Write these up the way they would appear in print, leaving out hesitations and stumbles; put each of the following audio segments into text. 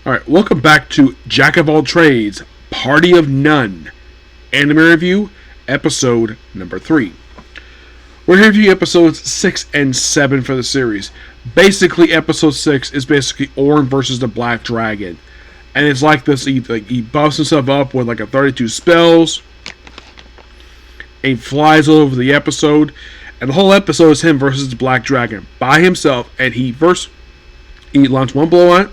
Alright, welcome back to Jack of All Trades, Party of None, Anime Review, Episode number 3. We're here to review episodes 6 and 7 for the series. Basically, episode 6 is basically Orin versus the Black Dragon. And it's like this, he buffs himself up with like a 32 spells. And he flies all over the episode. And the whole episode is him versus the Black Dragon by himself. And he launches one blow on it.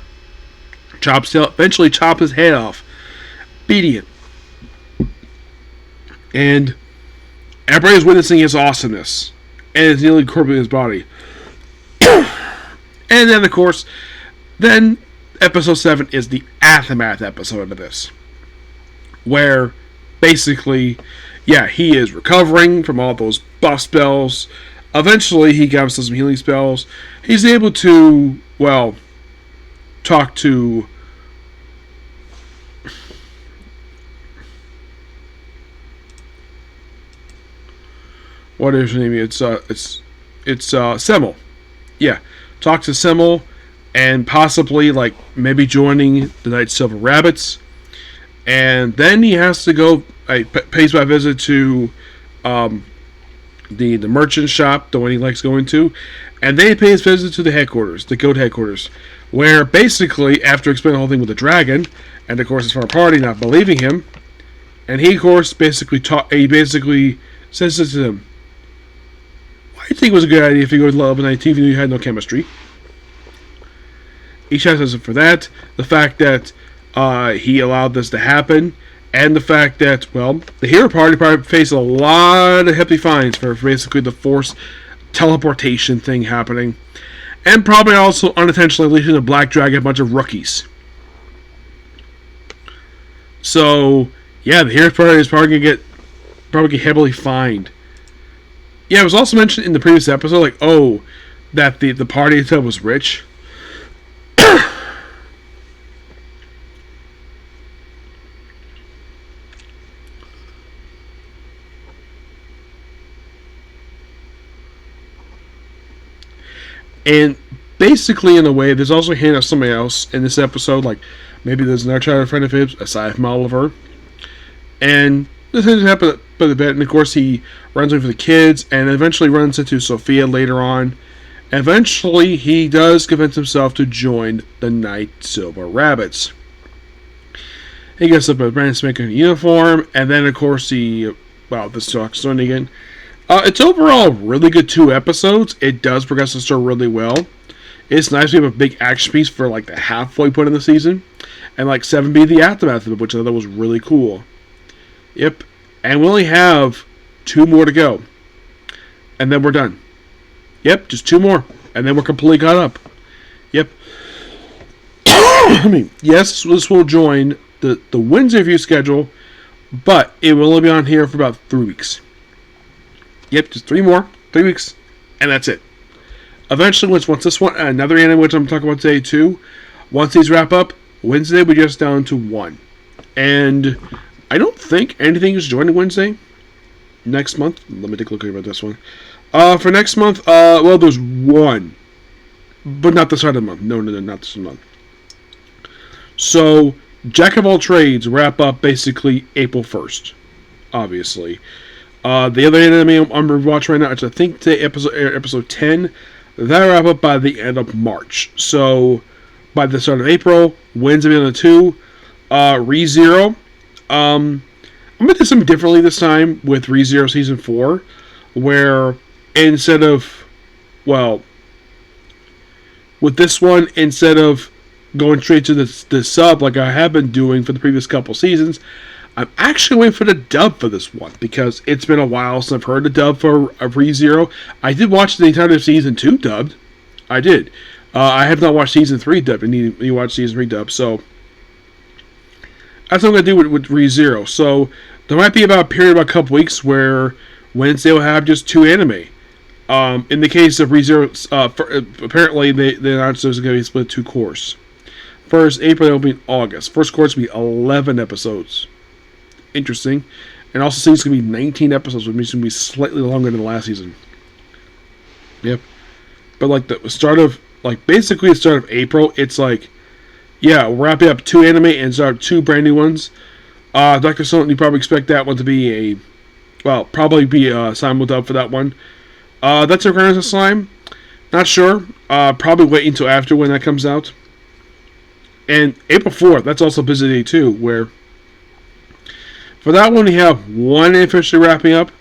Eventually chops his head off, beating it. And everybody is witnessing his awesomeness. And it's nearly incorporating his body. And then, of course, episode 7 is the aftermath episode of this. Where, basically, he is recovering from all those buff spells. Eventually, he gets some healing spells. He's able to, talk to what is her name? It's Semmel. Yeah, talk to Semmel and possibly maybe joining the Night Silver Rabbits, and then he has to go. Pays by visit to the merchant shop, the one he likes going to, and then he pays visit to the headquarters, the guild headquarters. Where basically, after explaining the whole thing with the dragon, and of course his former party not believing him, and he of course basically says this to him: "Why do you think it was a good idea if you go to level 19 even though you had no chemistry?" He chastises him for that, the fact that he allowed this to happen, and the fact that, the hero party probably faced a lot of hefty fines for basically the forced teleportation thing happening. And probably also unintentionally leading the Black Dragon a bunch of rookies. So, the hero party is probably going to get heavily fined. It was also mentioned in the previous episode, that the party itself was rich. And basically, in a way, there's also a hint of somebody else in this episode. Maybe there's another child friend of his, aside from Oliver. And this has happened a bit. And of course, he runs away from the kids and eventually runs into Sophia later on. Eventually, he does convince himself to join the Night Silver Rabbits. He gets up a brand spanking uniform. And then, of course, this talks on again. It's overall a really good 2 episodes. It does progress the story really well. It's nice we have a big action piece for the halfway point in the season. And 7 be the aftermath of it, which I thought was really cool. Yep. And we only have 2 more to go. And then we're done. Yep, just 2 more. And then we're completely caught up. Yep. Yes, this will join the Wednesday review schedule, but it will only be on here for about 3 weeks. Yep, just 3 more. 3 weeks. And that's it. Eventually, once this one, another anime which I'm talking about today too, once these wrap up, Wednesday we just down to 1. And I don't think anything is joining Wednesday next month. Let me take a look about this one. For next month, there's 1. But not the start of the month. No, not this month. So, Jack of All Trades wrap up basically April 1st. Obviously. The other anime I'm watching right now, it's I think today episode 10. That'll wrap up by the end of March. So, by the start of April, Wednesday on the 2, ReZero. I'm going to do something differently this time with ReZero Season 4, where instead of, with this one, instead of going straight to the sub like I have been doing for the previous couple seasons, I'm actually waiting for the dub for this one, because it's been a while since I've heard the dub for ReZero. I did watch the entire Season 2 dubbed. I did. I have not watched Season 3 dubbed. I need to watch Season 3 dubbed, so that's what I'm going to do with ReZero. So there might be about a period of a couple weeks where Wednesday will have just 2 anime. In the case of ReZero, apparently they announced there's going to be split 2 course. First April, it will be in August. First course will be 11 episodes. Interesting. And also seems to be 19 episodes, which means it's going to be slightly longer than the last season. Yep. But the start of, basically the start of April, it's yeah, we're wrapping up 2 anime and start 2 brand new ones. Dr. Stone, you probably expect that one to be probably be simul-dub for that one. That's a Renaissance Slime. Not sure. Probably wait until after when that comes out. And April 4th, that's also Busy Day too, where for that one we have one officially wrapping up,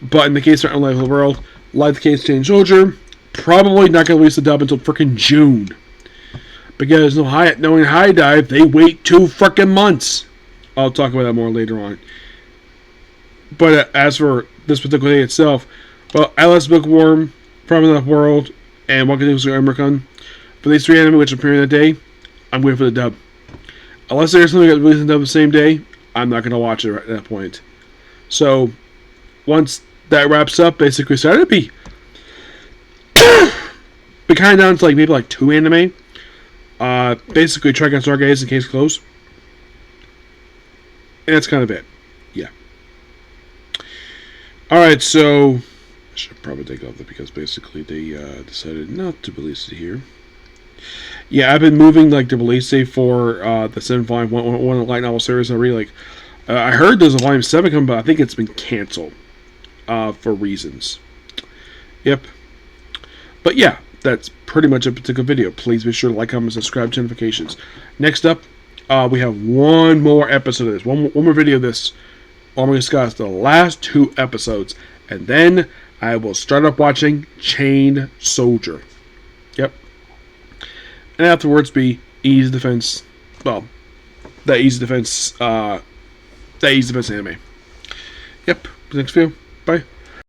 but in the case of Unlife of the World, like the case Change Soldier, probably not going to release the dub until frickin' June. Because knowing High Dive, they wait 2 frickin' months. I'll talk about that more later on. But as for this particular day itself, well, Atlas Bookworm, From Another World, and What Continues to American, for these 3 anime which appear in the day, I'm waiting for the dub. Unless there's something that releases the dub the same day, I'm not going to watch it at that point. So, once that wraps up, basically started to be kind of down to maybe 2 anime. Basically, Trigun Stargaze and Case Closed. And that's kind of it. Yeah. Alright, so I should probably take off that because basically they decided not to release it here. Yeah, I've been moving the release date for the 7 volume one light novel series. I really I heard there's a volume 7 coming, but I think it's been canceled for reasons. Yep. But yeah, that's pretty much a particular video. Please be sure to like, comment, subscribe, turn notifications. Next up, we have one more episode of this. One more video of this. I'm going to discuss the last 2 episodes. And then I will start up watching Chained Soldier. Yep. And afterwards be Easy Defense. Well, that Easy Defense anime. Yep. Next video.